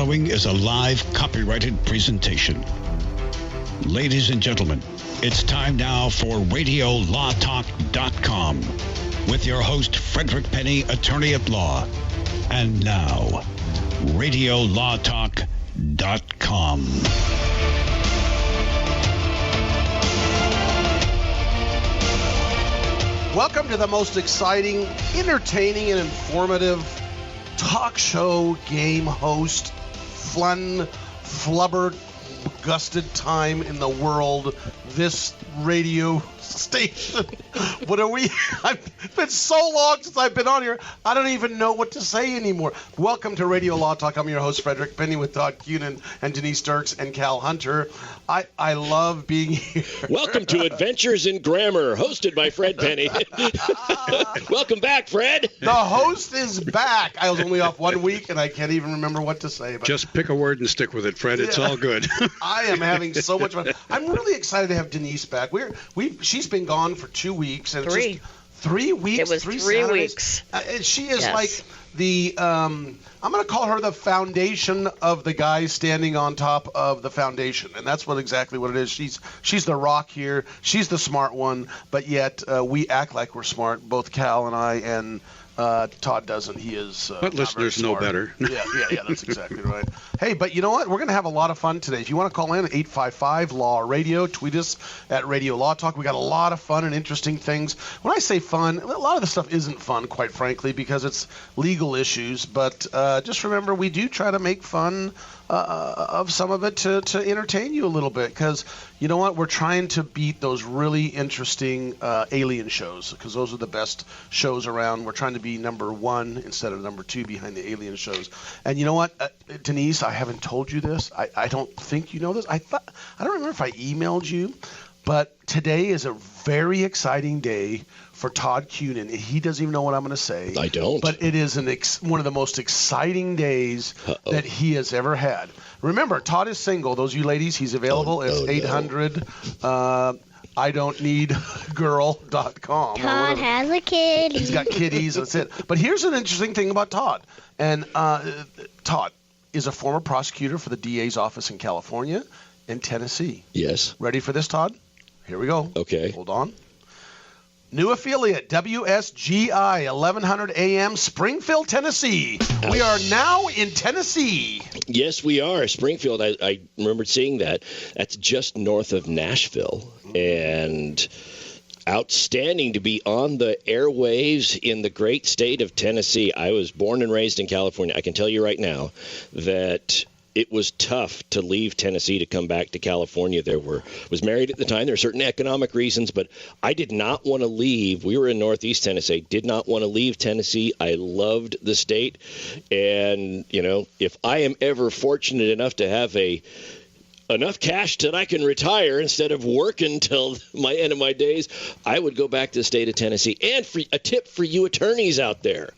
following is a live copyrighted presentation. Ladies and gentlemen, it's time now for RadioLawTalk.com with your host, Frederick Penny, attorney at law. And now, RadioLawTalk.com. Welcome to the most exciting, entertaining, and informative talk show, game host, fun, flubber, gusted time in the world. This radio station. What are we? It's been so long since I've been on here, I don't even know what to say anymore. Welcome to Radio Law Talk. I'm your host, Frederick Penny, with Todd Cunin and Denise Dirks and Cal Hunter. I love being here. Welcome to Adventures in Grammar, hosted by Fred Penny. Welcome back, Fred. The host is back. I was only off 1 week, and I can't even remember what to say. But just pick a word and stick with it, Fred. It's all good. I am having so much fun. I'm really excited to have Denise back. She's been gone for 2 weeks. And Three. It's just 3 weeks? It was 3 3 Saturdays? weeks. She is Yes. like the, I'm going to call her the foundation of the guy standing on top of the foundation. And that's exactly what it is. She's the rock here. She's the smart one. But yet we act like we're smart, both Cal and I, and Todd doesn't. He is but listeners know better. Yeah, that's exactly right. Hey, but you know what? We're going to have a lot of fun today. If you want to call in, 855-LAW-RADIO. Tweet us at Radio Law Talk. We got a lot of fun and interesting things. When I say fun, a lot of the stuff isn't fun, quite frankly, because it's legal issues. But just remember, we do try to make fun of some of it to entertain you a little bit, because you know what? We're trying to beat those really interesting alien shows, because those are the best shows around. We're trying to be number one instead of number two behind the alien shows. And you know what, Denise, I haven't told you this. I don't think you know this. I don't remember if I emailed you, but today is a very exciting day for Todd Cunin. He doesn't even know what I'm going to say. I don't. But it is one of the most exciting days that he has ever had. Remember, Todd is single. Those of you ladies, he's available at 800 IDon'tNeedGirl.com. Todd has a kid. He's got kitties. That's it. But here's an interesting thing about Todd. And Todd is a former prosecutor for the DA's office in California and Tennessee. Yes. Ready for this, Todd? Here we go. Okay. Hold on. New affiliate, WSGI, 1100 AM, Springfield, Tennessee. We are now in Tennessee. Yes, we are. Springfield, I remember seeing that. That's just north of Nashville. And outstanding to be on the airwaves in the great state of Tennessee. I was born and raised in California. I can tell you right now that it was tough to leave Tennessee to come back to California. Was married at the time. There were certain economic reasons, but I did not want to leave. We were in Northeast Tennessee. Did not want to leave Tennessee. I loved the state. And, if I am ever fortunate enough to have enough cash that I can retire instead of working till my end of my days, I would go back to the state of Tennessee. And for a tip for you attorneys out there,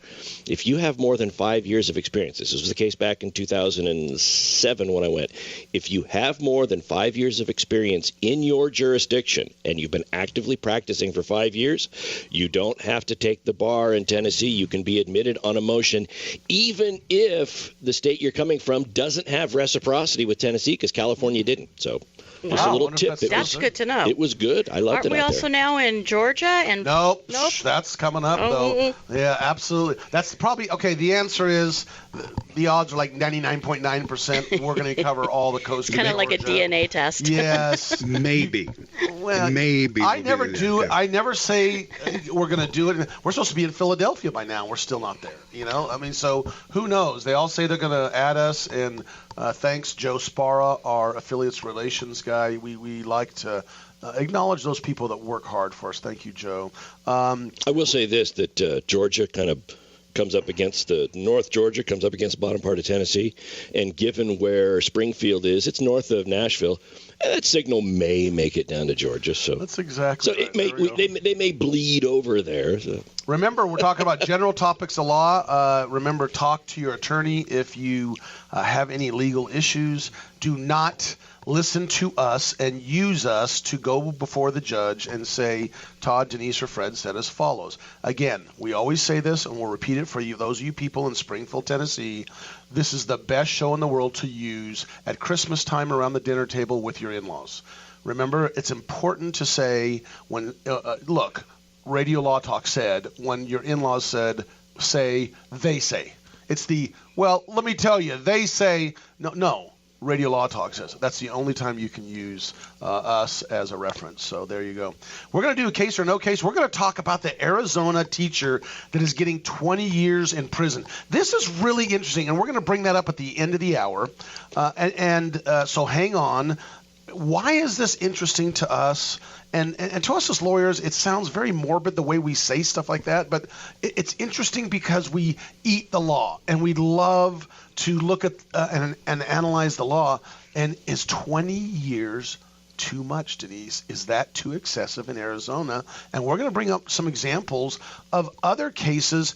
if you have more than 5 years of experience, this was the case back in 2007 when I went, if you have more than 5 years of experience in your jurisdiction and you've been actively practicing for 5 years, you don't have to take the bar in Tennessee. You can be admitted on a motion, even if the state you're coming from doesn't have reciprocity with Tennessee, because California didn't. So just a little tip. That's good to know. It was good. I loved Aren't it we out also there. now in Georgia? And Nope. That's coming up, though. Yeah, absolutely. That's probably, okay, the answer is the odds are like 99.9%. We're going to cover all the coast of kind of like a DNA test. Yes. Maybe. Well, Maybe. I never do it. I never say we're going to do it. We're supposed to be in Philadelphia by now. We're still not there. So who knows? They all say they're going to add us, and thanks, Joe Sparra, our affiliates relations guy. We like to acknowledge those people that work hard for us. Thank you, Joe. I will say this, that Georgia kind of comes up against North Georgia, comes up against the bottom part of Tennessee, and given where Springfield is, it's north of Nashville. That signal may make it down to Georgia. So that's exactly. So right. They may bleed over there. So. Remember, we're talking about general topics of law. Remember, talk to your attorney if you have any legal issues. Do not listen to us and use us to go before the judge and say, Todd, Denise, or Fred said as follows. Again, we always say this, and we'll repeat it for you, those of you people in Springfield, Tennessee. This is the best show in the world to use at Christmas time around the dinner table with your in-laws. Remember, it's important to say when, look, Radio Law Talk said, when your in-laws say, they say. It's the, well, let me tell you, they say, no. Radio Law Talk says it. That's the only time you can use us as a reference. So there you go. We're going to do a case or no case. We're going to talk about the Arizona teacher that is getting 20 years in prison. This is really interesting, and we're going to bring that up at the end of the hour. So hang on. Why is this interesting to us? And to us as lawyers, it sounds very morbid the way we say stuff like that, but it's interesting because we eat the law, and we love to look at and analyze the law. And is 20 years too much, Denise? Is that too excessive in Arizona? And we're going to bring up some examples of other cases,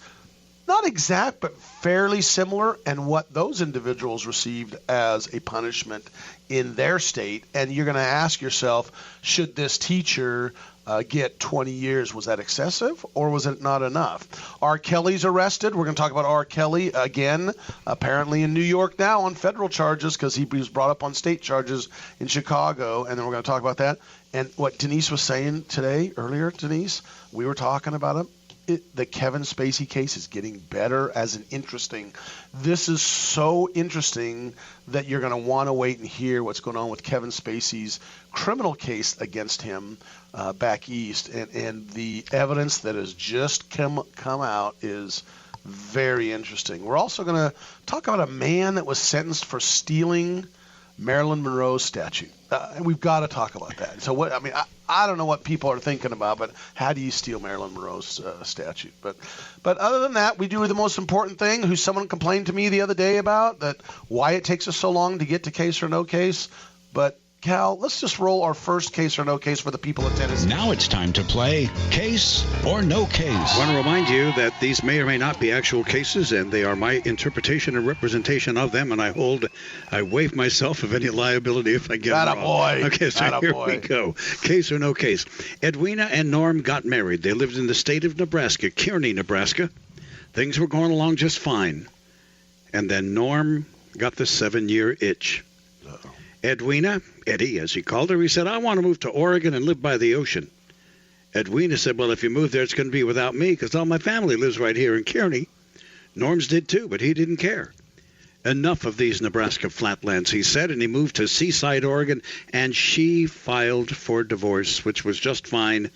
not exact, but fairly similar, and what those individuals received as a punishment in their state. And you're going to ask yourself, should this teacher get 20 years? Was that excessive, or was it not enough? R. Kelly's arrested. We're going to talk about R. Kelly again, apparently in New York now on federal charges because he was brought up on state charges in Chicago, and then we're going to talk about that. And what Denise was saying earlier, Denise, we were talking about him. The Kevin Spacey case is getting better as an interesting. This is so interesting that you're going to want to wait and hear what's going on with Kevin Spacey's criminal case against him back east. And the evidence that has just come out is very interesting. We're also going to talk about a man that was sentenced for stealing Marilyn Monroe's statue. And we've got to talk about that. So what? I mean, I don't know what people are thinking about, but how do you steal Marilyn Monroe's statue? But other than that, we do the most important thing, who someone complained to me the other day about, that why it takes us so long to get to case or no case. But Cal, let's just roll our first case or no case for the people of Tennessee. Now it's time to play Case or No Case. I want to remind you that these may or may not be actual cases, and they are my interpretation and representation of them, and I waive myself of any liability if I get it wrong. Boy. Okay, so here we go. Case or no case. Edwina and Norm got married. They lived in the state of Nebraska, Kearney, Nebraska. Things were going along just fine. And then Norm got the 7-year itch. Uh-oh. Edwina, Eddie, as he called her, he said, I want to move to Oregon and live by the ocean. Edwina said, well, if you move there, it's going to be without me because all my family lives right here in Kearney. Norm's did too, but he didn't care. Enough of these Nebraska flatlands, he said, and he moved to Seaside, Oregon, and she filed for divorce, which was just fine,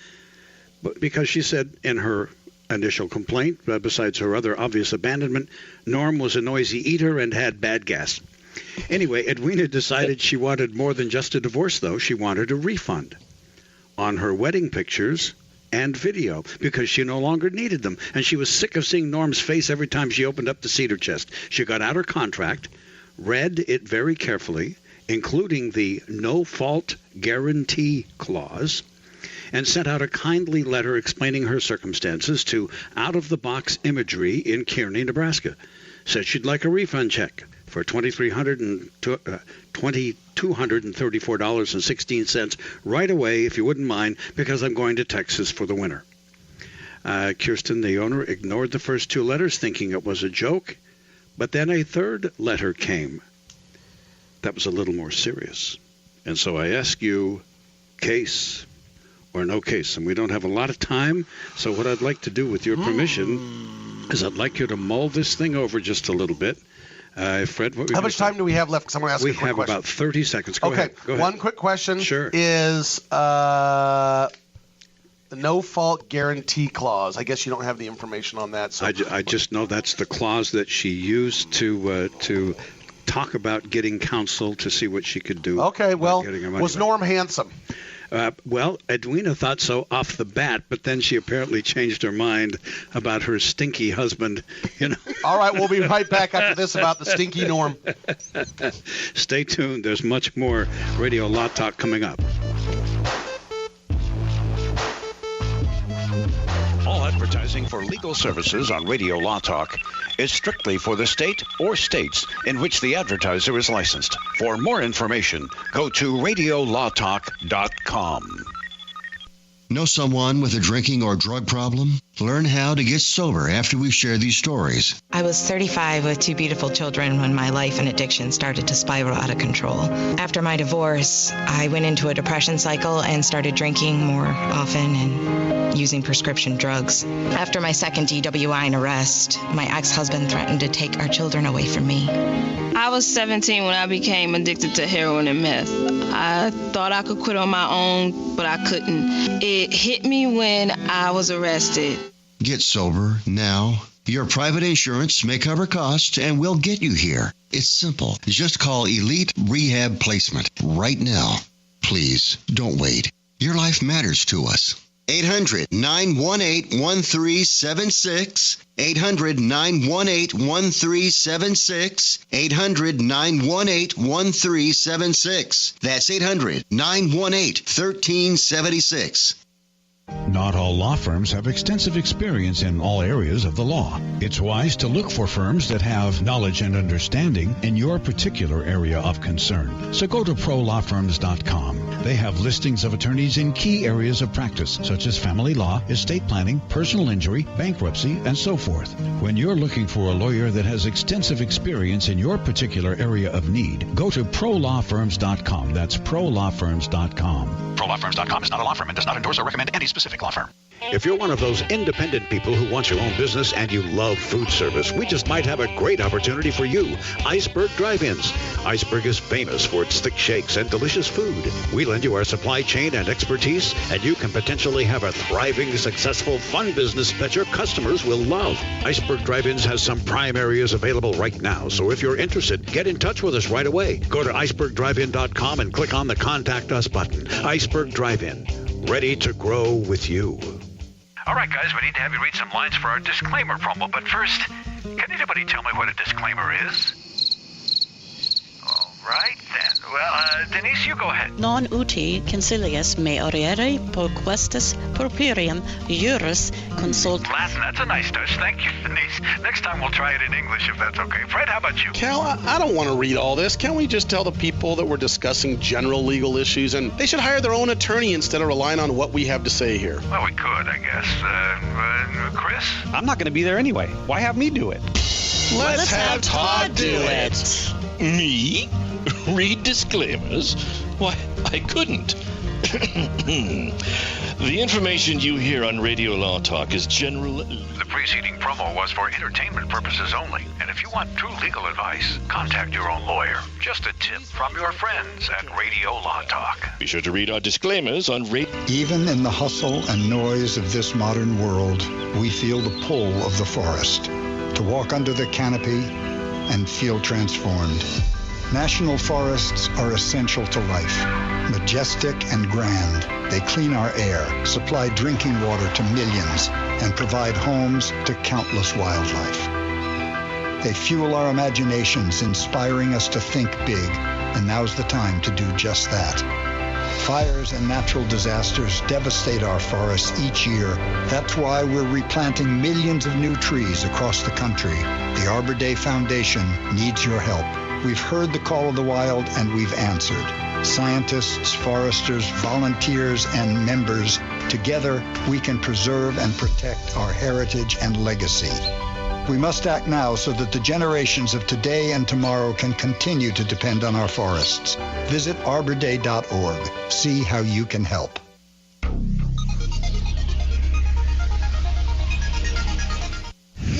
but because she said in her initial complaint, besides her other obvious abandonment, Norm was a noisy eater and had bad gas. Anyway, Edwina decided she wanted more than just a divorce, though. She wanted a refund on her wedding pictures and video because she no longer needed them. And she was sick of seeing Norm's face every time she opened up the cedar chest. She got out her contract, read it very carefully, including the no-fault guarantee clause, and sent out a kindly letter explaining her circumstances to Out-of-the-Box Imagery in Kearney, Nebraska. Said she'd like a refund check for $2,234.16 right away, if you wouldn't mind, because I'm going to Texas for the winter. Kirsten, the owner, ignored the first 2 letters, thinking it was a joke, but then a 3rd letter came. That was a little more serious. And so I ask you, case or no case? And we don't have a lot of time, so what I'd like to do, with your permission, is I'd like you to mull this thing over just a little bit. Fred, how much time do we have left? Because I'm going to ask a quick question. We have about 30 seconds. Go ahead. One quick question is the no-fault guarantee clause. I guess you don't have the information on that. So I just know that's the clause that she used to talk about getting counsel to see what she could do. Okay, well, was Norm handsome? Well, Edwina thought so off the bat, but then she apparently changed her mind about her stinky husband. All right, we'll be right back after this about the stinky Norm. Stay tuned. There's much more Radio Law Talk coming up. All at Advertising for legal services on Radio Law Talk is strictly for the state or states in which the advertiser is licensed. For more information, go to radiolawtalk.com. Know someone with a drinking or drug problem? Learn how to get sober after we share these stories. I was 35 with 2 beautiful children when my life and addiction started to spiral out of control. After my divorce, I went into a depression cycle and started drinking more often and using prescription drugs. After my second DWI and arrest, my ex-husband threatened to take our children away from me. I was 17 when I became addicted to heroin and meth. I thought I could quit on my own, but I couldn't. It hit me when I was arrested. Get sober now. Your private insurance may cover costs and we'll get you here. It's simple. Just call Elite Rehab Placement right now. Please, don't wait. Your life matters to us. 800-918-1376. 800-918-1376. 800-918-1376. That's 800-918-1376. Not all law firms have extensive experience in all areas of the law. It's wise to look for firms that have knowledge and understanding in your particular area of concern. So go to prolawfirms.com. They have listings of attorneys in key areas of practice, such as family law, estate planning, personal injury, bankruptcy, and so forth. When you're looking for a lawyer that has extensive experience in your particular area of need, go to prolawfirms.com. That's prolawfirms.com. ProLawFirms.com is not a law firm and does not endorse or recommend any specific law firm. If you're one of those independent people who wants your own business and you love food service, we just might have a great opportunity for you. Iceberg Drive-Ins. Iceberg is famous for its thick shakes and delicious food. We lend you our supply chain and expertise, and you can potentially have a thriving, successful, fun business that your customers will love. Iceberg Drive-Ins has some prime areas available right now, so if you're interested, get in touch with us right away. Go to icebergdrivein.com and click on the Contact Us button. Iceberg Drive-In. Ready to grow with you. All right, guys, we need to have you read some lines for our disclaimer promo. But first, can anybody tell me what a disclaimer is? All right, then. Well, Denise, you go ahead. Non uti concilius me oriere perquestis purpurium juris consult. Latin, that's a nice touch. Thank you, Denise. Next time we'll try it in English if that's okay. Fred, how about you? Cal, I don't want to read all this. Can't we just tell the people that we're discussing general legal issues and they should hire their own attorney instead of relying on what we have to say here? Well, we could, I guess. Chris? I'm not going to be there anyway. Why have me do it? Let's have Todd do it. Me? Read disclaimers? Why, I couldn't. The information you hear on Radio Law Talk is general. The preceding promo was for entertainment purposes only. And if you want true legal advice, contact your own lawyer. Just a tip from your friends at Radio Law Talk. Be sure to read our disclaimers on radio. Even in the hustle and noise of this modern world, we feel the pull of the forest. To walk under the canopy and feel transformed. National forests are essential to life. Majestic and grand, they clean our air, supply drinking water to millions, and provide homes to countless wildlife. They fuel our imaginations, inspiring us to think big, and now's the time to do just that. Fires and natural disasters devastate our forests each year. That's why we're replanting millions of new trees across the country. The Arbor Day Foundation needs your help. We've heard the call of the wild and we've answered. Scientists, foresters, volunteers, and members, together we can preserve and protect our heritage and legacy. We must act now so that the generations of today and tomorrow can continue to depend on our forests. Visit arborday.org. See how you can help.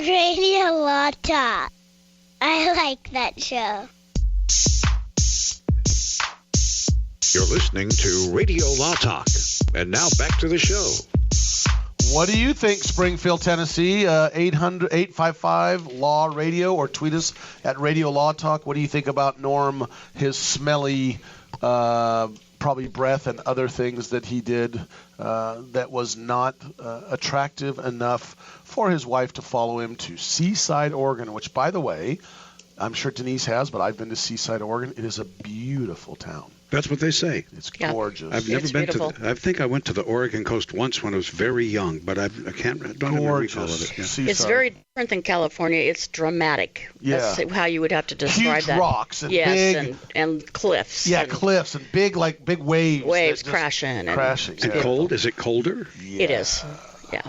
Radio Law Talk. I like that show. You're listening to Radio Law Talk. And now back to the show. What do you think, Springfield, Tennessee? 800-855-LAW-RADIO or tweet us at Radio Law Talk. What do you think about Norm, his smelly probably breath and other things that he did that was not attractive enough for his wife to follow him to Seaside, Oregon, which, by the way, I'm sure Denise has, but I've been to Seaside, Oregon. It is a beautiful town. That's what they say. It's gorgeous. I've never been to. I think I went to the Oregon coast once when I was very young, but I don't even recall of it. Yeah. It's very different than California. It's dramatic. Yeah. That's how you would have to describe Huge that. rocks and big, and cliffs. Yeah, and cliffs and big waves. Waves crashing. Crashing. And cold? Is it colder? Yeah. It is. Yeah.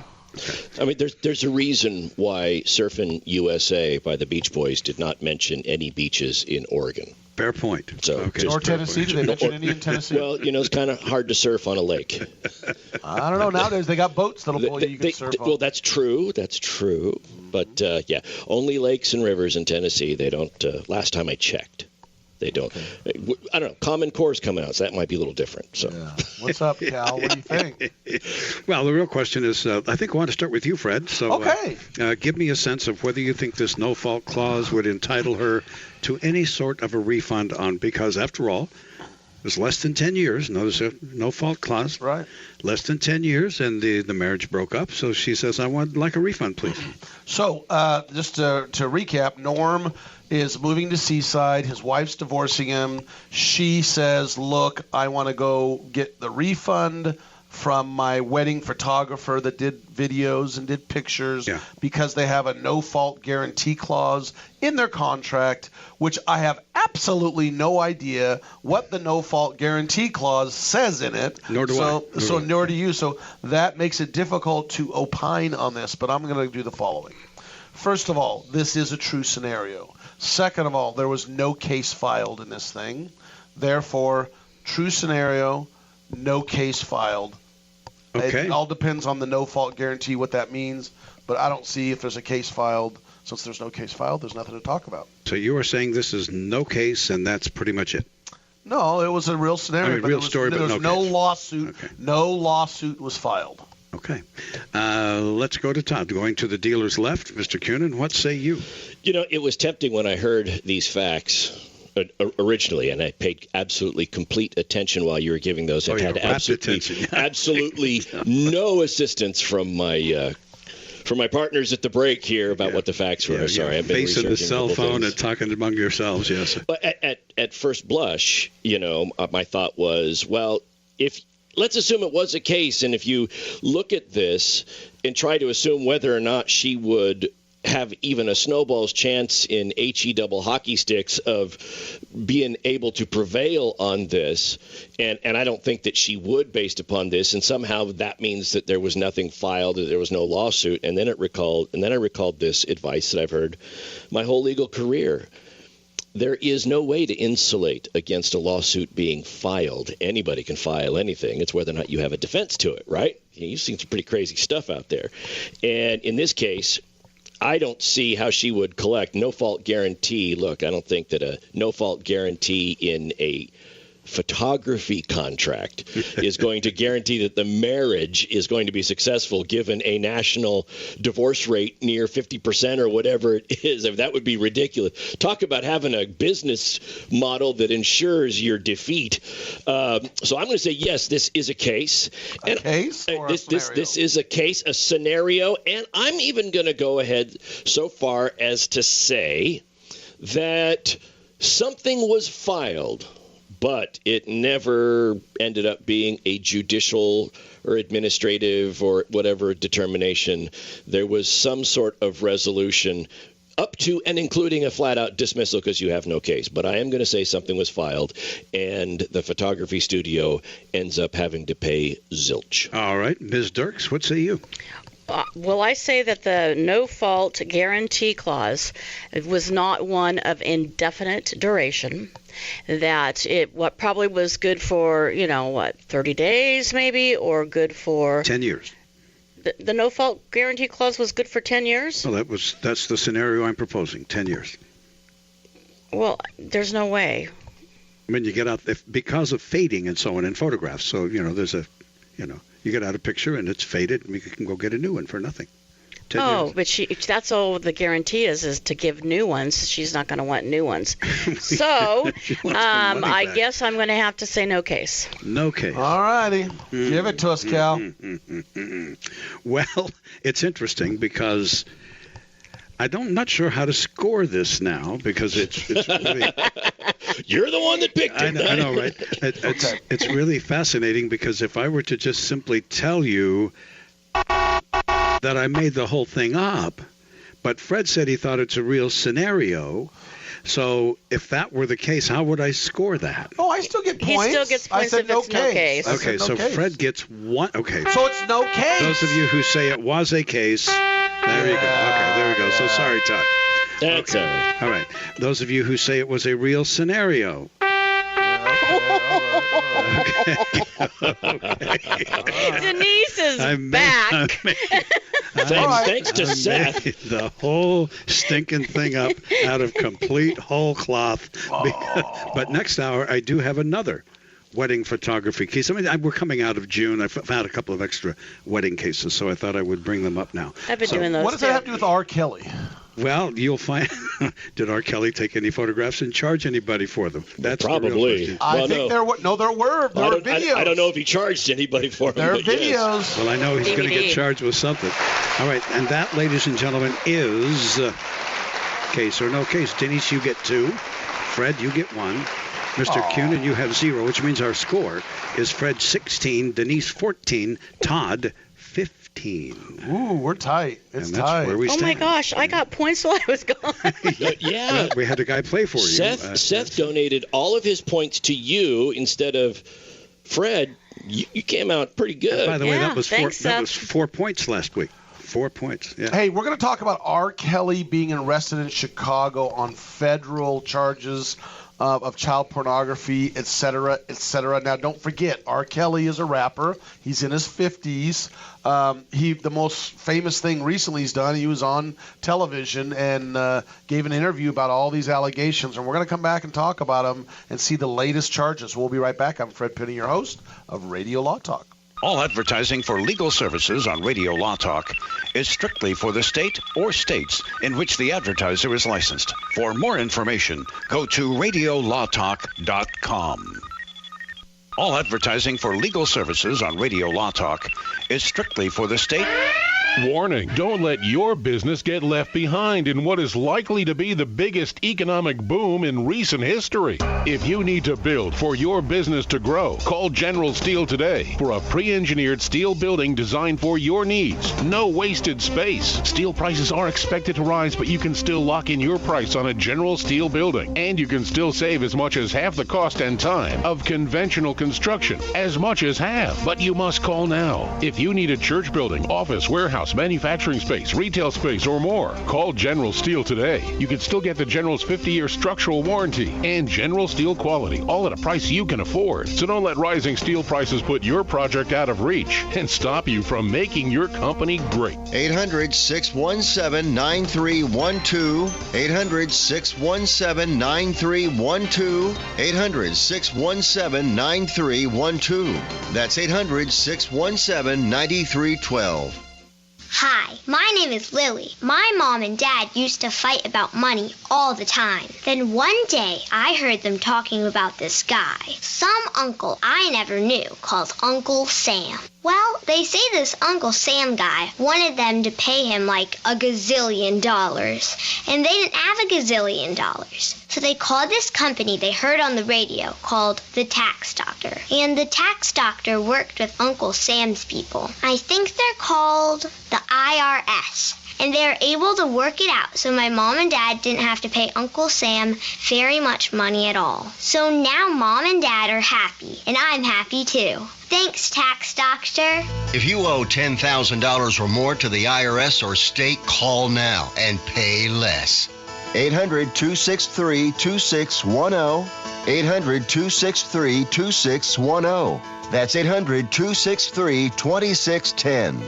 I mean, there's a reason why Surfin' USA by the Beach Boys did not mention any beaches in Oregon. Fair point. So, okay. Or Tennessee. Did they mention any in Tennessee? Well, it's kind of hard to surf on a lake. I don't know. Nowadays they got boats that'll pull you can surf on. Well, that's true. That's true. But, only lakes and rivers in Tennessee. They don't, last time I checked. They don't. Okay. I don't know. Common Core's coming out, so that might be a little different. So, yeah. What's up, Cal? What do you think? Well, the real question is, I think I want to start with you, Fred. So, give me a sense of whether you think this no-fault clause would entitle her to any sort of a refund on, because after all, it was less than 10 years. Notice a no-fault clause. Right. Less than 10 years, and the marriage broke up. So she says, I want like a refund, please. So just to recap, Norm is moving to Seaside. His wife's divorcing him. She says, look, I want to go get the refund from my wedding photographer that did videos and did pictures because they have a no-fault guarantee clause in their contract, which I have absolutely no idea what the no-fault guarantee clause says in it. Nor do I. Nor do you. So that makes it difficult to opine on this, but I'm going to do the following. First of all, this is a true scenario. Second of all, there was no case filed in this thing. Therefore, true scenario, no case filed. Okay. It all depends on the no-fault guarantee, what that means. But I don't see if there's a case filed. Since there's no case filed, there's nothing to talk about. So you are saying this is no case, and that's pretty much it? No, it was a real scenario. Real story, but there was no lawsuit. Okay. No lawsuit was filed. Okay. Let's go to Todd. Going to the dealer's left. Mr. Cunin, what say you? It was tempting when I heard these facts originally, and I paid absolutely complete attention while you were giving those. I've had absolutely no assistance from my partners at the break here about what the facts were. Sorry, I've been facing the cell phone things. and talking among yourselves. Yes. But at first blush, my thought was, well, let's assume it was a case, and if you look at this and try to assume whether or not she would have even a snowball's chance in HE double hockey sticks of being able to prevail on this, and I don't think that she would based upon this, and somehow that means that there was nothing filed, that there was no lawsuit, and then I recalled this advice that I've heard my whole legal career. There is no way to insulate against a lawsuit being filed. Anybody can file anything. It's whether or not you have a defense to it, right? You've seen some pretty crazy stuff out there. And in this case, I don't see how she would collect no-fault guarantee. Look, I don't think that a no-fault guarantee in a photography contract is going to guarantee that the marriage is going to be successful given a national divorce rate near 50% or whatever it is. I mean, that would be ridiculous. Talk about having a business model that ensures your defeat. So I'm going to say, yes, this is a case. A case or a scenario? This is a case, a scenario, and I'm even going to go ahead so far as to say that something was filed, but it never ended up being a judicial or administrative or whatever determination. There was some sort of resolution up to and including a flat-out dismissal because you have no case. But I am going to say something was filed, and the photography studio ends up having to pay zilch. All right. Ms. Dirks, what say you? Well, I say that the no-fault guarantee clause was not one of indefinite duration, that what probably was good for, 30 days maybe, or good for 10 years. The no-fault guarantee clause was good for 10 years? Well, that's the scenario I'm proposing, 10 years. Well, there's no way. I mean, you get out, because of fading and so on in photographs, so, there's a, you get out a picture and it's faded, and you can go get a new one for nothing. Oh, but that's all the guarantee is to give new ones. She's not going to want new ones. So I guess I'm going to have to say no case. No case. All righty. Give it to us, Cal. Well, it's interesting because I'm not sure how to score this now because it's really. You're the one that picked it. I know, right? It's really fascinating because if I were to just simply tell you that I made the whole thing up, but Fred said he thought it's a real scenario. So if that were the case, how would I score that? Oh, I still get points. He still gets points I said if no it's no case. Okay, so case. Fred gets one. Okay. So it's no case. Those of you who say it was a case, there you go. Okay, there we go. So sorry, Todd. That's okay. All right. Those of you who say it was a real scenario. Denise is back. Thanks to Seth. The whole stinking thing up out of complete whole cloth. But next hour, I do have another wedding photography case. I mean, we're coming out of June. I found a couple of extra wedding cases, so I thought I would bring them up now. I've been doing those. What does that have to do with R. Kelly? Well, you'll find. Did R. Kelly take any photographs and charge anybody for them? That's probably. The real question. I think there were videos. I don't know if he charged anybody for them. There are videos. Yes. Well, I know he's going to get charged with something. All right, and that, ladies and gentlemen, is case or no case. Denise, you get 2. Fred, you get 1. Mr. Cunin, you have 0, which means our score is Fred 16, Denise 14, Todd 15. Ooh, we're tight. It's and that's tight. Where we stand. Oh my gosh, I got points while I was gone. Yeah. We had a guy play for you. Seth donated all of his points to you instead of Fred. You came out pretty good. By the way, that was 4 points last week. 4 points. Yeah. Hey, we're going to talk about R. Kelly being arrested in Chicago on federal charges of child pornography, et cetera, et cetera. Now, don't forget, R. Kelly is a rapper. He's in his 50s. The most famous thing recently he's done, he was on television and gave an interview about all these allegations. And we're going to come back and talk about them and see the latest charges. We'll be right back. I'm Fred Penny, your host of Radio Law Talk. All advertising for legal services on Radio Law Talk is strictly for the state or states in which the advertiser is licensed. For more information, go to radiolawtalk.com. All advertising for legal services on Radio Law Talk is strictly for the state. Warning, don't let your business get left behind in what is likely to be the biggest economic boom in recent history. If you need to build for your business to grow, call General Steel today for a pre-engineered steel building designed for your needs. No wasted space. Steel prices are expected to rise, but you can still lock in your price on a General Steel building. And you can still save as much as half the cost and time of conventional construction. As much as half. But you must call now. If you need a church building, office, warehouse, manufacturing space, retail space, or more, call General Steel today. You can still get the General's 50-year structural warranty and General Steel quality, all at a price you can afford. So don't let rising steel prices put your project out of reach and stop you from making your company great. 800-617-9312. 800-617-9312. 800-617-9312. That's 800-617-9312. Hi, my name is Lily. My mom and dad used to fight about money all the time. Then one day, I heard them talking about this guy, some uncle I never knew, called Uncle Sam. Well, they say this Uncle Sam guy wanted them to pay him like $1 gazillion, and they didn't have $1 gazillion. So they called this company they heard on the radio called the Tax Doctor. And the Tax Doctor worked with Uncle Sam's people. I think they're called the IRS. And they were able to work it out so my mom and dad didn't have to pay Uncle Sam very much money at all. So now mom and dad are happy, and I'm happy too. Thanks, Tax Doctor. If you owe $10,000 or more to the IRS or state, call now and pay less. 800-263-2610. 800-263-2610. That's 800-263-2610.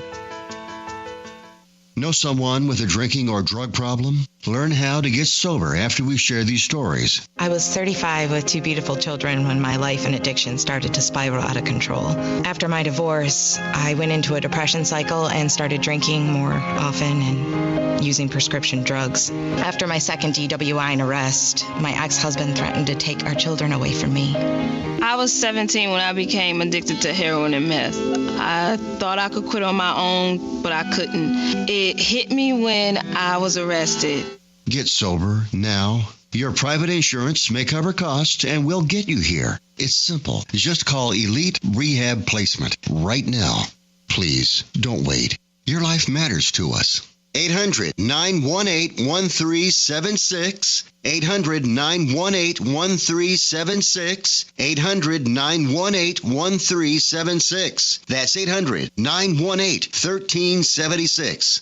Know someone with a drinking or drug problem? Learn how to get sober after we share these stories. I was 35 with 2 beautiful children when my life and addiction started to spiral out of control. After my divorce, I went into a depression cycle and started drinking more often and using prescription drugs. After my second DWI and arrest, my ex-husband threatened to take our children away from me. I was 17 when I became addicted to heroin and meth. I thought I could quit on my own, but I couldn't. It hit me when I was arrested. Get sober now. Your private insurance may cover costs and we'll get you here. It's simple. Just call Elite Rehab Placement right now. Please, don't wait. Your life matters to us. 800-918-1376. 800-918-1376. 800-918-1376. That's 800-918-1376.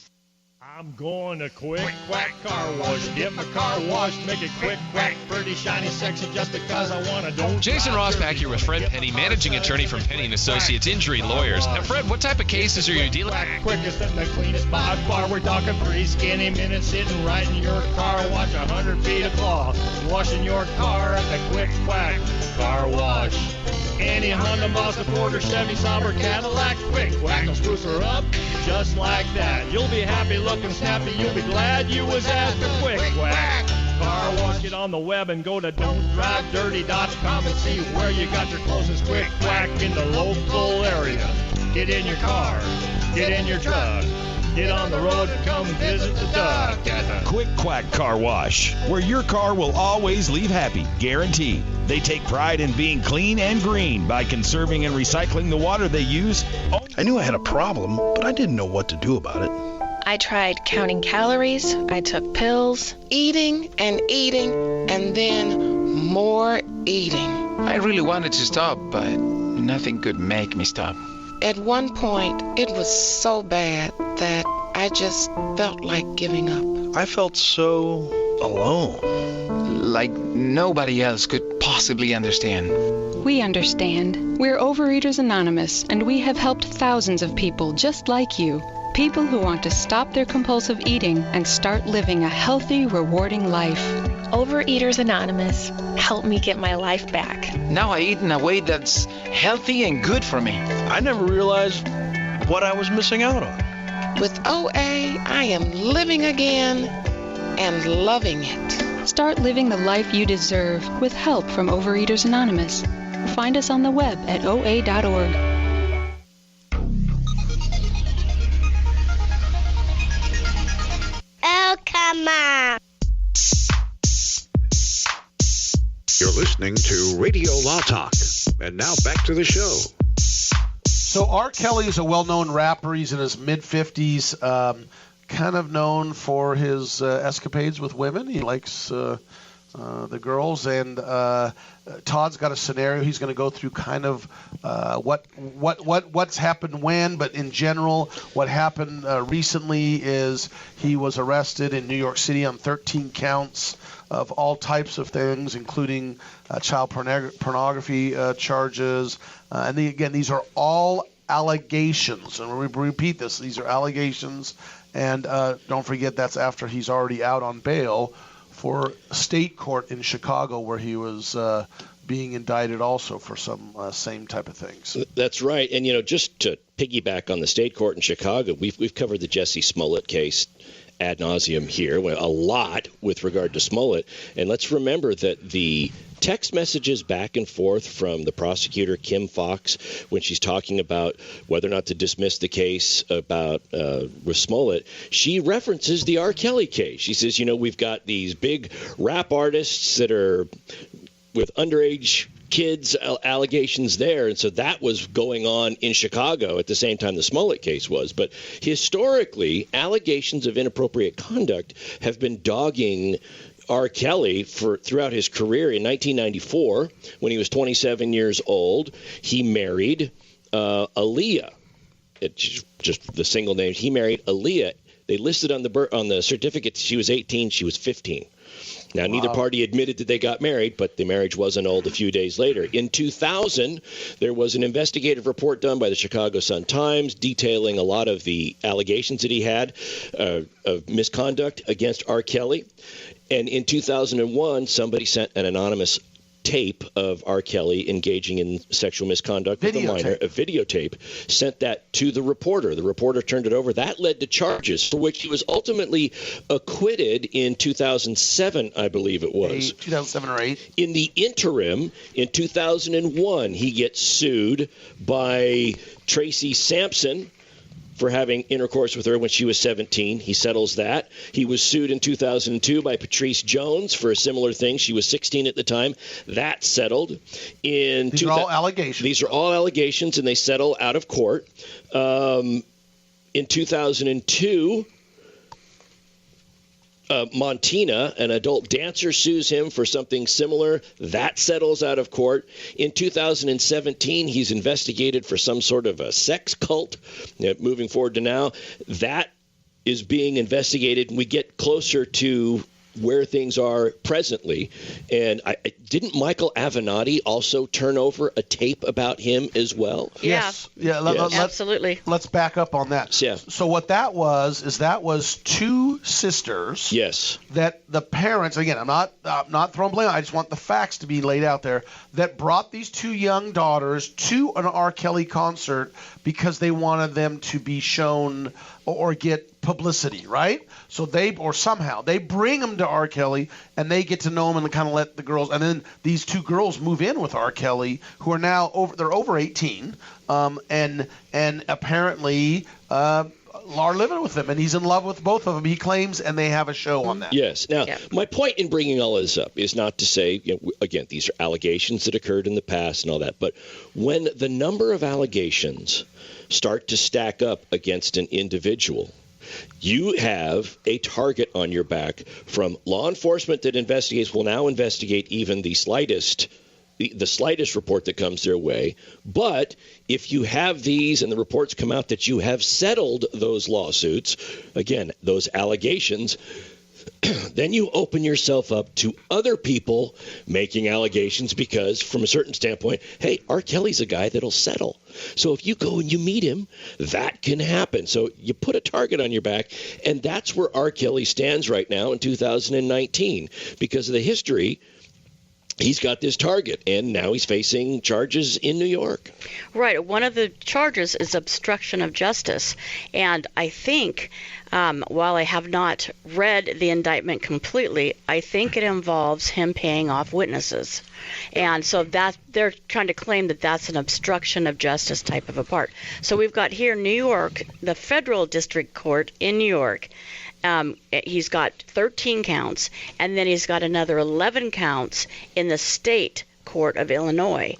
I'm going to Quick Quack Car Wash. Get my car washed, make it quick, quack, pretty, shiny, sexy, just because I want to. Don't Jason Ross back here with Fred Penny, managing attorney from Penny & Associates Injury Lawyers. Now, Fred, what type of cases are you dealing with? Quickest and the cleanest by far. We're talking 3 skinny minutes sitting right in your car. Watch 100 feet of cloth washing your car at the Quick Quack Car Wash. Any Honda, Mazda, Ford, or Chevy, Sauber, Cadillac, Quick Quack will spruce her up just like that. You'll be happy looking snappy. You'll be glad you was after Quick Quack Car Wash. Get on the web and go to don'tdrivedirty.com and see where you got your closest Quick Quack in the local area. Get in your car, get in your truck, get on the road and come visit the duck. Quick Quack Car Wash, where your car will always leave happy, guaranteed. They take pride in being clean and green by conserving and recycling the water they use. I knew I had a problem, but I didn't know what to do about it. I tried counting calories, I took pills, eating, and then more eating. I really wanted to stop, but nothing could make me stop. At one point, it was so bad that I just felt like giving up. I felt so alone. Like nobody else could possibly understand. We understand. We're Overeaters Anonymous, and we have helped thousands of people just like you. People who want to stop their compulsive eating and start living a healthy, rewarding life. Overeaters Anonymous helped me get my life back. Now I eat in a way that's healthy and good for me. I never realized what I was missing out on. With OA, I am living again and loving it. Start living the life you deserve with help from Overeaters Anonymous. Find us on the web at oa.org. Oh, come on. You're listening to Radio Law Talk. And now back to the show. So R. Kelly is a well-known rapper. He's in his mid-50s, kind of known for his escapades with women. He likes the girls. And Todd's got a scenario. He's going to go through kind of what's happened when, but in general, what happened recently is he was arrested in New York City on 13 counts of all types of things, including child pornography charges. And again, these are all allegations. And we repeat this. These are allegations. And don't forget, that's after he's already out on bail for state court in Chicago, where he was being indicted also for some same type of things. That's right. And, just to piggyback on the state court in Chicago, we've covered the Jussie Smollett case ad nauseum here, a lot with regard to Smollett. And let's remember that the text messages back and forth from the prosecutor, Kim Fox, when she's talking about whether or not to dismiss the case about with Smollett, she references the R. Kelly case. She says, we've got these big rap artists that are with underage kids allegations there, and so that was going on in Chicago at the same time the Smollett case was. But historically, allegations of inappropriate conduct have been dogging R. Kelly throughout his career. In 1994, when he was 27 years old, he married Aaliyah. It's just the single name. He married Aaliyah. They listed on the certificate she was 18, she was 15. Now, neither party admitted that they got married, but the marriage was annulled a few days later. In 2000, there was an investigative report done by the Chicago Sun-Times detailing a lot of the allegations that he had of misconduct against R. Kelly. And in 2001, somebody sent an anonymous tape of R. Kelly engaging in sexual misconduct with a minor, a videotape, sent that to the reporter. The reporter turned it over. That led to charges for which he was ultimately acquitted in 2007, I believe it was. 2007 or 8. In the interim, in 2001, he gets sued by Tracy Sampson for having intercourse with her when she was 17. He settles that. He was sued in 2002 by Patrice Jones for a similar thing. She was 16 at the time. That settled. These are all allegations. These are all allegations, and they settle out of court. In 2002, Montina, an adult dancer, sues him for something similar. That settles out of court. In 2017, he's investigated for some sort of a sex cult. Moving forward to now, that is being investigated. We get closer to where things are presently. And didn't Michael Avenatti also turn over a tape about him as well? Yes. Yeah, absolutely. Let's back up on that. Yeah. So what that was is that was two sisters. Yes. That the parents, again, I'm not throwing blame. I just want the facts to be laid out there, that brought these two young daughters to an R. Kelly concert because they wanted them to be shown or get publicity, right? So they bring them to R. Kelly, and they get to know him and kind of let the girls, and then these two girls move in with R. Kelly, who are now over 18, and apparently are living with them, and he's in love with both of them, he claims, and they have a show on that. Yes. Now, my point in bringing all this up is not to say, again, these are allegations that occurred in the past and all that, but when the number of allegations start to stack up against an individual, you have a target on your back from law enforcement that will now investigate even the slightest report that comes their way. But if you have these and the reports come out that you have settled those lawsuits, again, those allegations, then you open yourself up to other people making allegations because, from a certain standpoint, hey, R. Kelly's a guy that'll settle. So if you go and you meet him, that can happen. So you put a target on your back, and that's where R. Kelly stands right now in 2019 because of the history. He's got this target, and now he's facing charges in New York. Right. One of the charges is obstruction of justice. And I think, while I have not read the indictment completely, I think it involves him paying off witnesses. And so that they're trying to claim that that's an obstruction of justice type of a part. So we've got here New York, the federal district court in New York. He's got 13 counts, and then he's got another 11 counts in the state court of Illinois.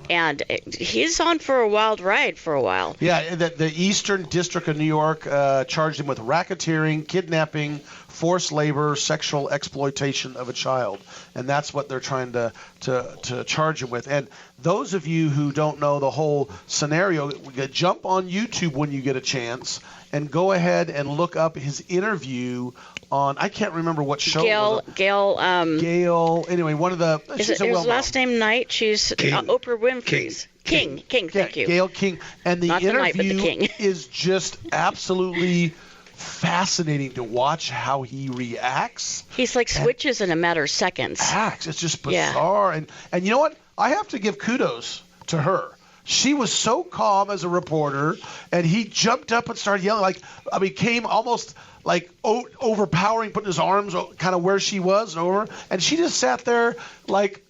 And he's on for a wild ride for a while. Yeah, the Eastern District of New York charged him with racketeering, kidnapping, forced labor, sexual exploitation of a child. And that's what they're trying to charge him with. And those of you who don't know the whole scenario, jump on YouTube when you get a chance and go ahead and look up his interview on, I can't remember what show Gail. Anyway, one of the. Is it his last name Knight? She's Oprah Winfrey's. King. Thank you. Gail King. And the Not interview the Knight, but the King. is just absolutely fascinating to watch how he reacts. He's like switches in a matter of seconds. It's just bizarre. Yeah. And you know what? I have to give kudos to her. She was so calm as a reporter, and he jumped up and started yelling. Came almost like overpowering, putting his arms kind of where she was over, and she just sat there like.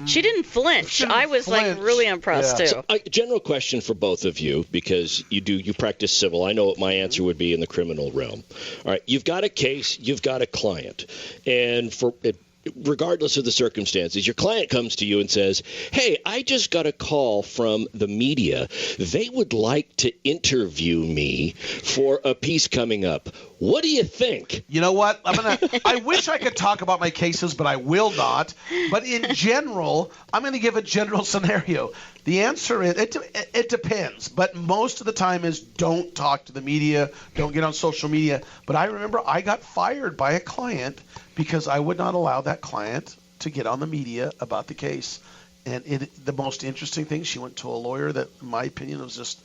She didn't flinch. I was like really impressed too. So, general question for both of you, because you practice civil. I know what my answer would be in the criminal realm. All right, you've got a case, you've got a client, and regardless of the circumstances, your client comes to you and says, hey, I just got a call from the media. They would like to interview me for a piece coming up. What do you think? You know what? I wish I could talk about my cases, but I will not. But in general, I'm going to give a general scenario. The answer is it depends, but most of the time is don't talk to the media, don't get on social media. But I remember I got fired by a client because I would not allow that client to get on the media about the case. And the most interesting thing, she went to a lawyer that, in my opinion, was just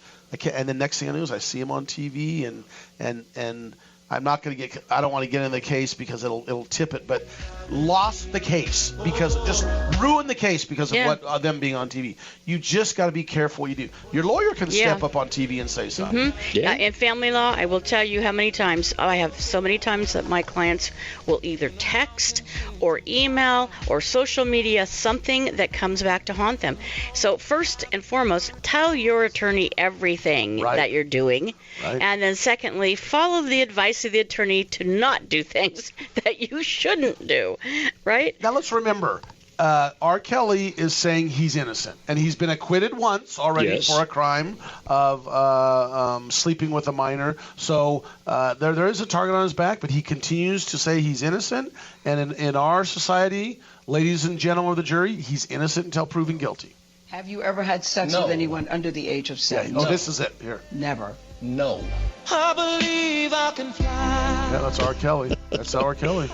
and the next thing I knew is I see him on TV and I'm not going to get. I don't want to get in the case because it'll tip it, but lost the case because just ruined the case because of what them being on TV. You just got to be careful what you do. Your lawyer can step up on TV and say something. In family law, I will tell you how many times I have so many times that my clients will either text or email or social media something that comes back to haunt them. So first and foremost, tell your attorney everything that you're doing, and then secondly, follow the advice of the attorney to not do things that you shouldn't do, right? Now let's remember, R. Kelly is saying he's innocent, and he's been acquitted once already for a crime of sleeping with a minor. So there is a target on his back, but he continues to say he's innocent. And in our society, ladies and gentlemen of the jury, he's innocent until proven guilty. Have you ever had sex with anyone under the age of 7? Oh, this is it. Here. Never. No. I believe I can fly. Yeah, that's R. Kelly. That's R. Kelly.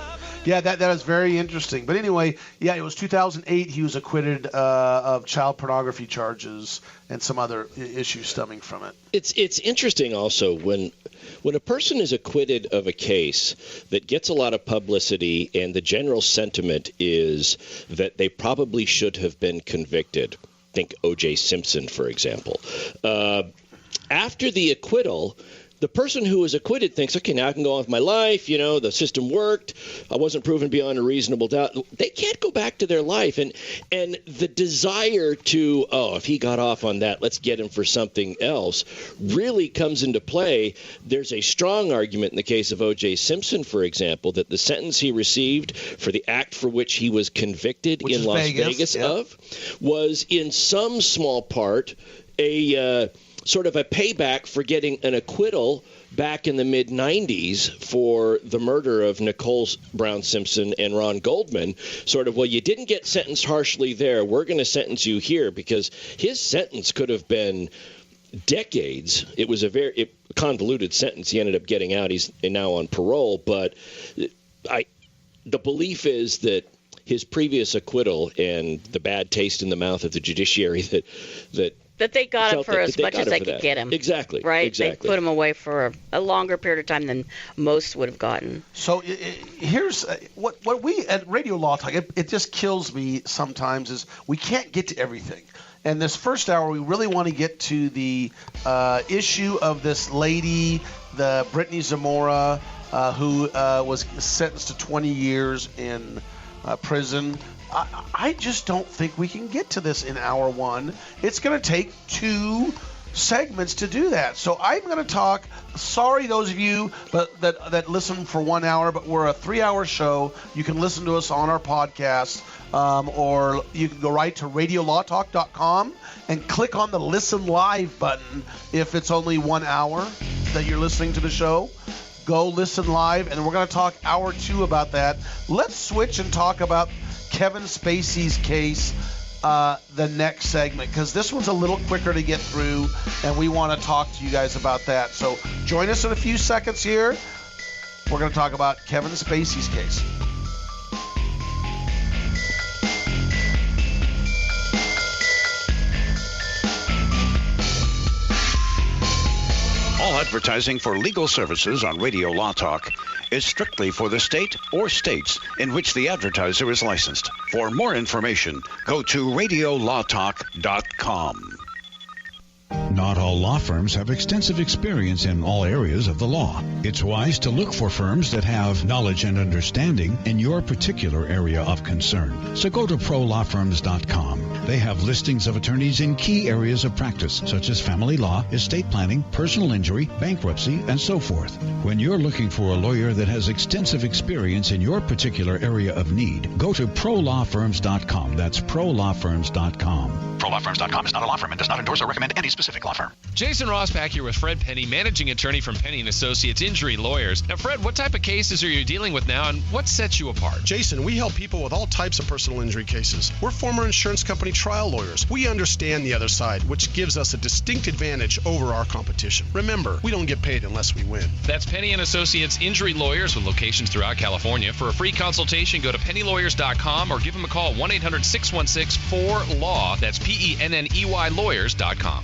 Yeah, that is very interesting. But anyway, it was 2008. He was acquitted of child pornography charges and some other issues stemming from it. It's interesting also when a person is acquitted of a case that gets a lot of publicity and the general sentiment is that they probably should have been convicted. Think O.J. Simpson, for example. After the acquittal, the person who was acquitted thinks, okay, now I can go on with my life. The system worked. I wasn't proven beyond a reasonable doubt. They can't go back to their life. And the desire to, if he got off on that, let's get him for something else, really comes into play. There's a strong argument in the case of O.J. Simpson, for example, that the sentence he received for the act for which he was convicted in Las Vegas of was in some small part a sort of a payback for getting an acquittal back in the mid-'90s for the murder of Nicole Brown Simpson and Ron Goldman. Sort of, well, you didn't get sentenced harshly there. We're going to sentence you here, because his sentence could have been decades. It was a very convoluted sentence. He ended up getting out. He's now on parole. But the belief is that his previous acquittal and the bad taste in the mouth of the judiciary that they got him for as much as they could get him. Exactly. Right? Exactly. They put him away for a longer period of time than most would have gotten. So here's what we at Radio Law Talk, it just kills me sometimes is we can't get to everything. And this first hour, we really want to get to the issue of this lady, the Brittany Zamora, who was sentenced to 20 years in prison. I just don't think we can get to this in hour one. It's going to take 2 segments to do that. So I'm going to talk. Sorry, those of you that listen for 1 hour, but we're a 3-hour show. You can listen to us on our podcast, or you can go right to radiolawtalk.com and click on the Listen Live button if it's only 1 hour that you're listening to the show. Go listen live, and we're going to talk hour 2 about that. Let's switch and talk about Kevin Spacey's case the next segment, because this one's a little quicker to get through, and we want to talk to you guys about that. So join us in a few seconds here. We're going to talk about Kevin Spacey's case. All advertising for legal services on Radio Law Talk is strictly for the state or states in which the advertiser is licensed. For more information, go to radiolawtalk.com. Not all law firms have extensive experience in all areas of the law. It's wise to look for firms that have knowledge and understanding in your particular area of concern. So go to prolawfirms.com. They have listings of attorneys in key areas of practice, such as family law, estate planning, personal injury, bankruptcy, and so forth. When you're looking for a lawyer that has extensive experience in your particular area of need, go to prolawfirms.com. That's prolawfirms.com. ProLawFirms.com is not a law firm and does not endorse or recommend any specific specific law firm. Jason Ross back here with Fred Penny, managing attorney from Penny & Associates Injury Lawyers. Now, Fred, what type of cases are you dealing with now, and what sets you apart? Jason, we help people with all types of personal injury cases. We're former insurance company trial lawyers. We understand the other side, which gives us a distinct advantage over our competition. Remember, we don't get paid unless we win. That's Penny & Associates Injury Lawyers with locations throughout California. For a free consultation, go to pennylawyers.com or give them a call, 1-800-616-4LAW. That's PENNEY lawyers.com.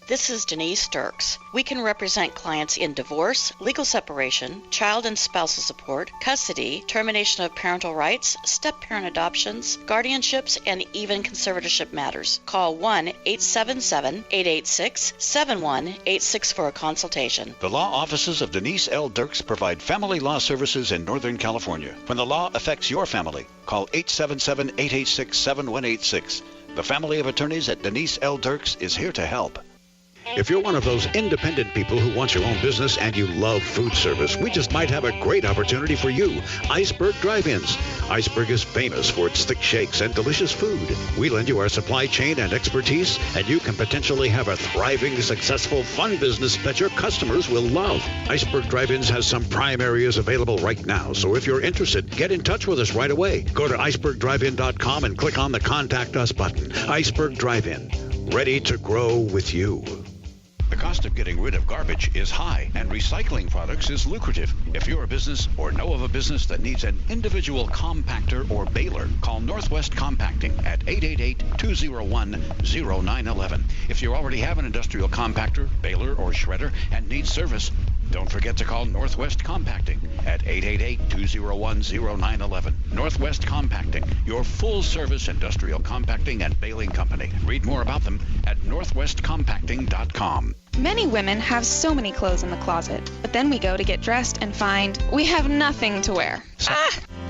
This is Denise Dirks. We can represent clients in divorce, legal separation, child and spousal support, custody, termination of parental rights, step-parent adoptions, guardianships, and even conservatorship matters. Call 1-877-886-7186 for a consultation. The law offices of Denise L. Dirks provide family law services in Northern California. When the law affects your family, call 877-886-7186. The family of attorneys at Denise L. Dirks is here to help. If you're one of those independent people who wants your own business and you love food service, we just might have a great opportunity for you. Iceberg Drive-Ins. Iceberg is famous for its thick shakes and delicious food. We lend you our supply chain and expertise, and you can potentially have a thriving, successful, fun business that your customers will love. Iceberg Drive-Ins has some prime areas available right now, so if you're interested, get in touch with us right away. Go to icebergdrivein.com and click on the Contact Us button. Iceberg Drive-In. Ready to grow with you. The cost of getting rid of garbage is high, and recycling products is lucrative. If you're a business or know of a business that needs an individual compactor or baler, call Northwest Compacting at 888-201-0911. If you already have an industrial compactor, baler, or shredder and need service, don't forget to call Northwest Compacting at 888-201-0911. Northwest Compacting, your full-service industrial compacting and baling company. Read more about them at northwestcompacting.com. Many women have so many clothes in the closet, but then we go to get dressed and find we have nothing to wear.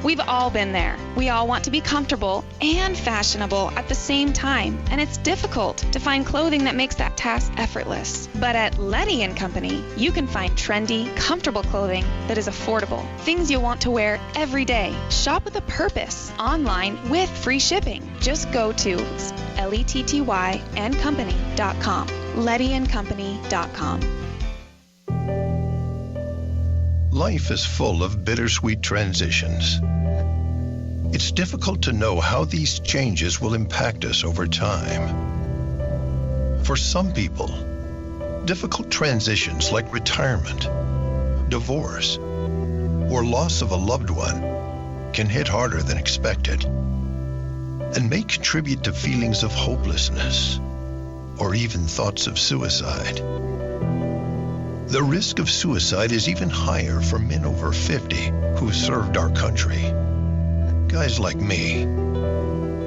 We've all been there. We all want to be comfortable and fashionable at the same time, and it's difficult to find clothing that makes that task effortless. But at Letty & Company, you can find trendy, comfortable clothing that is affordable, things you'll want to wear every day. Shop with a purpose, online with free shipping. Just go to LETTYandcompany.com. LettyandCompany.com. Life is full of bittersweet transitions. It's difficult to know how these changes will impact us over time. For some people, difficult transitions like retirement, divorce, or loss of a loved one can hit harder than expected and may contribute to feelings of hopelessness or even thoughts of suicide. The risk of suicide is even higher for men over 50 who served our country. Guys like me.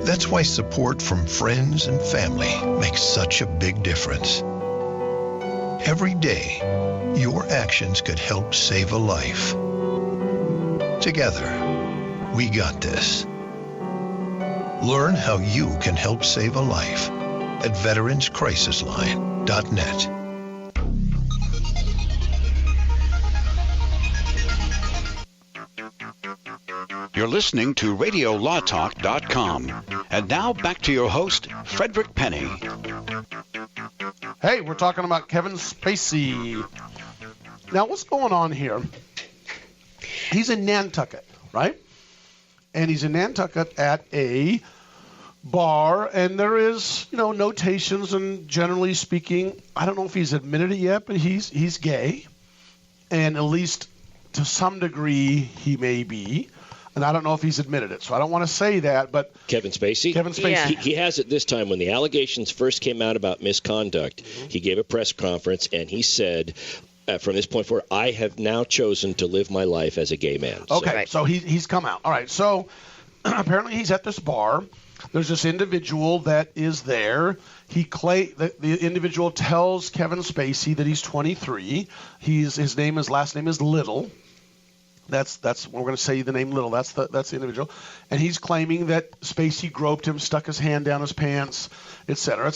That's why support from friends and family makes such a big difference. Every day, your actions could help save a life. Together, we got this. Learn how you can help save a life at veteranscrisisline.net. You're listening to RadioLawTalk.com. And now back to your host, Frederick Penny. Hey, we're talking about Kevin Spacey. Now, what's going on here? He's in Nantucket, right? And he's in Nantucket at a bar, and there is, notations, and generally speaking, I don't know if he's admitted it yet, but he's gay, and at least to some degree he may be. And I don't know if he's admitted it, so I don't want to say that, but... Kevin Spacey? Yeah. He has it this time. When the allegations first came out about misconduct, he gave a press conference, and he said, from this point forward, I have now chosen to live my life as a gay man. Okay, so he's come out. All right, so apparently he's at this bar. There's this individual that is there. The individual tells Kevin Spacey that he's 23. His last name is Little. That's we're going to say the name Little. That's the individual, and he's claiming that Spacey groped him, stuck his hand down his pants, et cetera,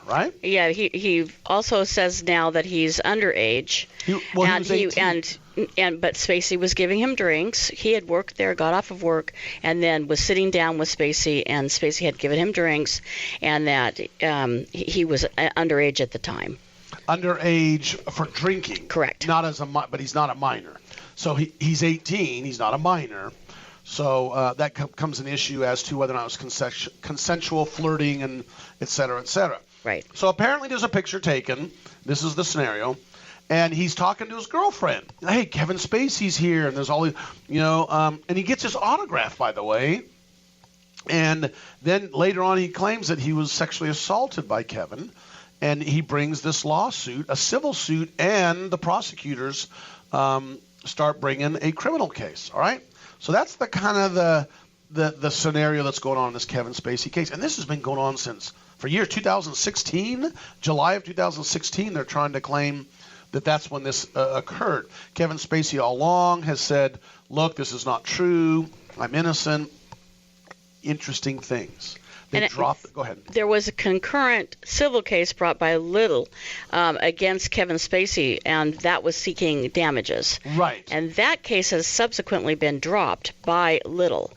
right? Yeah, he also says now that he's underage. He was 18. But Spacey was giving him drinks. He had worked there, got off of work, and then was sitting down with Spacey, and Spacey had given him drinks, and that he was underage at the time. Underage for drinking. Correct. But he's not a minor. So he's 18. He's not a minor. So that comes an issue as to whether or not it was consensual flirting and et cetera, et cetera. Right. So apparently there's a picture taken. This is the scenario. And he's talking to his girlfriend. Hey, Kevin Spacey's here, and there's all these, and he gets his autograph, by the way. And then later on, he claims that he was sexually assaulted by Kevin, and he brings this lawsuit, a civil suit, and the prosecutors start bringing a criminal case. All right, so that's the kind of the scenario that's going on in this Kevin Spacey case, and this has been going on for years. 2016, July of 2016, they're trying to claim that's when this occurred. Kevin Spacey all along has said, look, this is not true. I'm innocent. Interesting things. They dropped it. Go ahead. There was a concurrent civil case brought by Little against Kevin Spacey, and that was seeking damages. Right. And that case has subsequently been dropped by Little.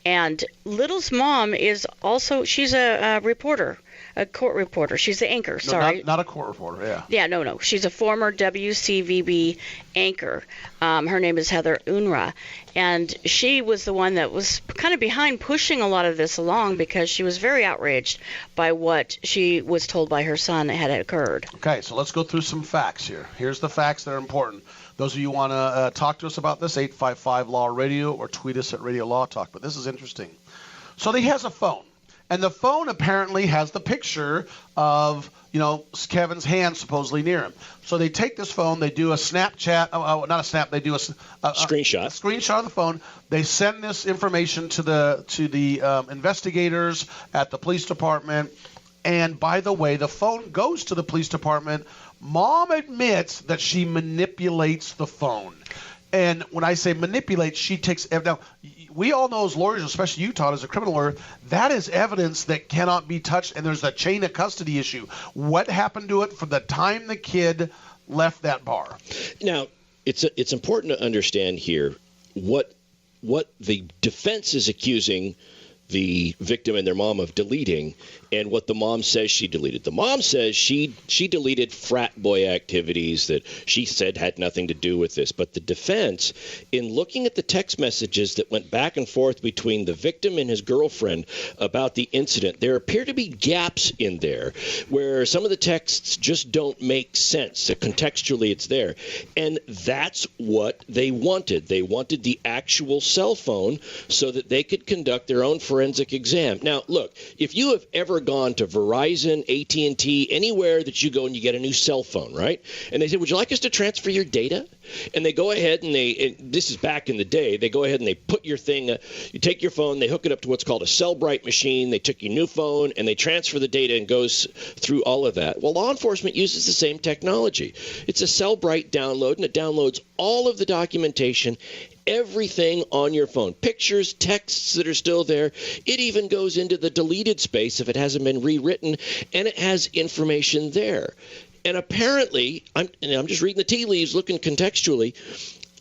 And Little's mom is also, she's a reporter. A court reporter. She's the anchor, sorry. Not a court reporter, yeah. Yeah, no. She's a former WCVB anchor. Her name is Heather Unruh. And she was the one that was kind of behind pushing a lot of this along because she was very outraged by what she was told by her son had occurred. Okay, so let's go through some facts here. Here's the facts that are important. Those of you who want to talk to us about this, 855-LAW-RADIO, or tweet us at Radio Law Talk. But this is interesting. So he has a phone. And the phone apparently has the picture of, Kevin's hand supposedly near him. So they take this phone, they do a Snapchat, not a snap, they do a screenshot. A screenshot of the phone. They send this information to the investigators at the police department. And by the way, the phone goes to the police department. Mom admits that she manipulates the phone. And when I say manipulate, she takes – now, we all know as lawyers, especially you, Todd, as a criminal lawyer, that is evidence that cannot be touched, and there's a chain of custody issue. What happened to it from the time the kid left that bar? Now, it's important to understand here what the defense is accusing the victim and their mom of deleting and what the mom says she deleted. The mom says she deleted frat boy activities that she said had nothing to do with this. But the defense, in looking at the text messages that went back and forth between the victim and his girlfriend about the incident, there appear to be gaps in there where some of the texts just don't make sense. Contextually, it's there. And that's what they wanted. They wanted the actual cell phone so that they could conduct their own forensic exam. Now, look, if you have ever gone to Verizon, AT&T, anywhere that you go and you get a new cell phone, right? And they say, would you like us to transfer your data? And they go ahead and this is back in the day, they go ahead and they put your thing, you take your phone, they hook it up to what's called a Cellbrite machine, they took your new phone, and they transfer the data and goes through all of that. Well, law enforcement uses the same technology. It's a Cellbrite download, and it downloads all of the documentation, everything on your phone, pictures, texts that are still there. It even goes into the deleted space if it hasn't been rewritten, and it has information there. And apparently, I'm just reading the tea leaves, looking contextually,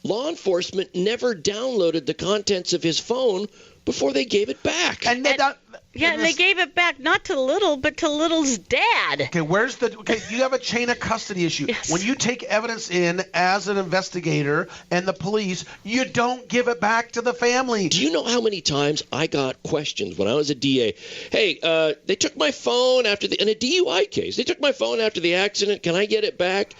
law enforcement never downloaded the contents of his phone before they gave it back. And they gave it back not to Little, but to Little's dad. Okay, you have a chain of custody issue. Yes. When you take evidence in as an investigator and the police, you don't give it back to the family. Do you know how many times I got questions when I was a DA? Hey, they took my phone in a DUI case. They took my phone after the accident. Can I get it back?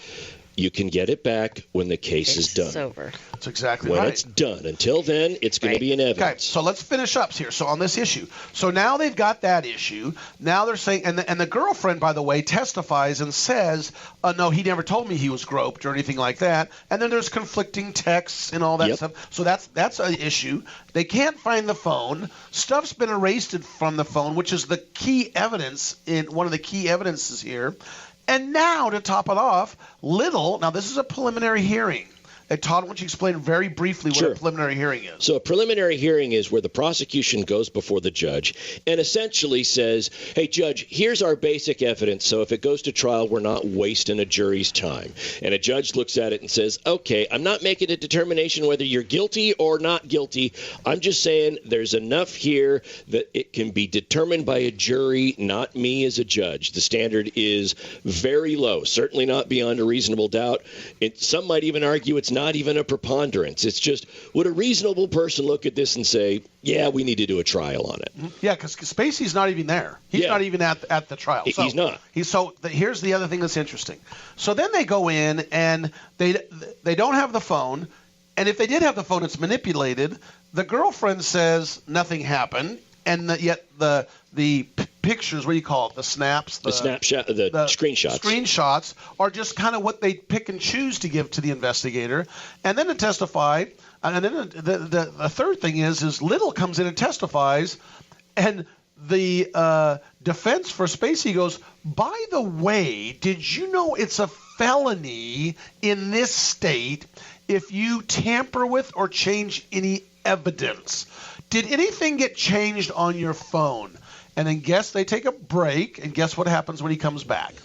You can get it back when the case is done. It's over. That's exactly right. When it's done. Until then, it's going to be in evidence. Okay, so let's finish up here. So on this issue. So now they've got that issue. Now they're saying, and the girlfriend, by the way, testifies and says, no, he never told me he was groped or anything like that. And then there's conflicting texts and all that stuff. So that's an issue. They can't find the phone. Stuff's been erased from the phone, which is the key evidence one of the key evidences here. And now, to top it off, Little, now this is a preliminary hearing. Todd, why don't you explain very briefly what Sure. a preliminary hearing is? So a preliminary hearing is where the prosecution goes before the judge and essentially says, hey, judge, here's our basic evidence, so if it goes to trial, we're not wasting a jury's time. And a judge looks at it and says, okay, I'm not making a determination whether you're guilty or not guilty. I'm just saying there's enough here that it can be determined by a jury, not me as a judge. The standard is very low, certainly not beyond a reasonable doubt. Some might even argue it's not even a preponderance. It's just, would a reasonable person look at this and say, yeah, we need to do a trial on it? Yeah, because Spacey's not even there. He's not even at the trial. So, He's not. Here's the other thing that's interesting. So then they go in and they don't have the phone, and if they did have the phone, it's manipulated. The girlfriend says nothing happened, and yet the pictures, what do you call it? The snaps, The snapshot, the screenshots. Screenshots are just kind of what they pick and choose to give to the investigator, and then to testify. And then the third thing is Little comes in and testifies, and the defense for Spacey goes, by the way, did you know it's a felony in this state if you tamper with or change any evidence? Did anything get changed on your phone? And then guess they take a break, and guess what happens when he comes back?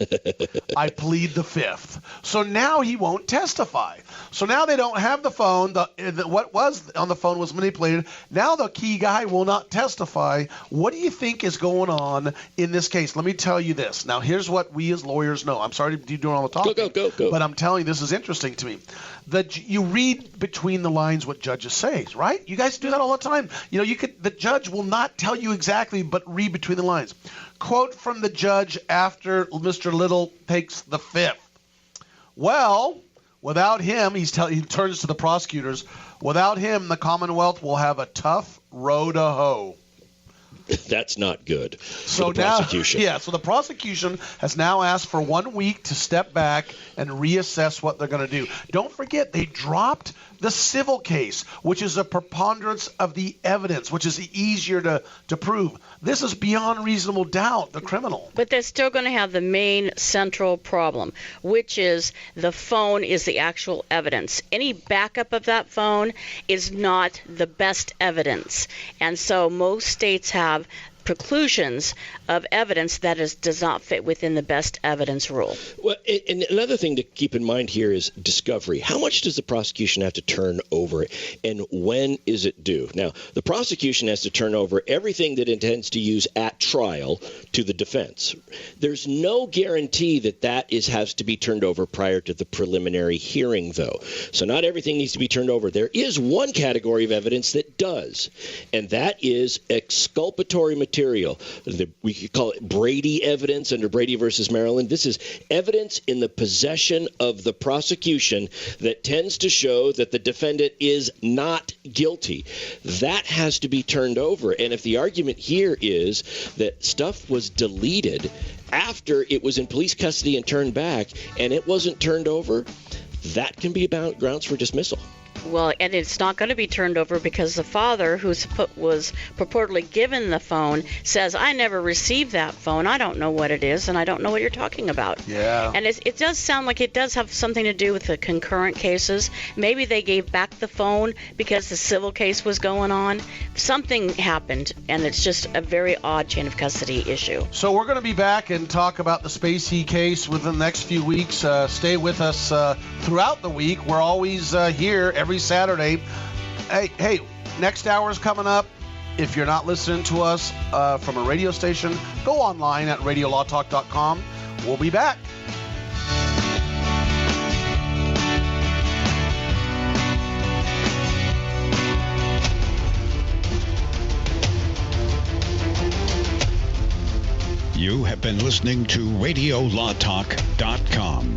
I plead the fifth. So now he won't testify. So now they don't have the phone. What was on the phone was manipulated. Now the key guy will not testify. What do you think is going on in this case? Let me tell you this. Now here's what we as lawyers know. I'm sorry to be doing all the talking. Go. But I'm telling you, this is interesting to me. You read between the lines what judges say, right? You guys do that all the time. The judge will not tell you exactly, but read between the lines. Quote from the judge after Mr. Little takes the fifth. Well, without him, he turns to the prosecutors, without him, the Commonwealth will have a tough row to hoe. That's not good So for the now, prosecution. so the prosecution has now asked for 1 week to step back and reassess what they're going to do. Don't forget, they dropped the civil case, which is a preponderance of the evidence, which is easier to prove. This is beyond reasonable doubt, the criminal. But they're still going to have the main central problem, which is the phone is the actual evidence. Any backup of that phone is not the best evidence. And so most states have preclusions of evidence that does not fit within the best evidence rule. Well, and another thing to keep in mind here is discovery. How much does the prosecution have to turn over, and when is it due? Now, the prosecution has to turn over everything that it intends to use at trial to the defense. There's no guarantee that has to be turned over prior to the preliminary hearing, though. So not everything needs to be turned over. There is one category of evidence that does, and that is exculpatory material. We could call it Brady evidence under Brady versus Maryland. This is evidence in the possession of the prosecution that tends to show that the defendant is not guilty. That has to be turned over. And if the argument here is that stuff was deleted after it was in police custody and turned back, and it wasn't turned over, that can be about grounds for dismissal. Well, and it's not going to be turned over because the father, who was purportedly given the phone, says, I never received that phone. I don't know what it is, and I don't know what you're talking about. Yeah. And it does sound like it does have something to do with the concurrent cases. Maybe they gave back the phone because the civil case was going on. Something happened, and it's just a very odd chain of custody issue. So we're going to be back and talk about the Spacey case within the next few weeks. Stay with us throughout the week. We're always here every Saturday. Hey, next hour is coming up. If you're not listening to us from a radio station, go online at radiolawtalk.com. We'll be back. You have been listening to radiolawtalk.com,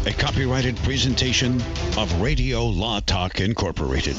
a copyrighted presentation of Radio Law Talk Incorporated.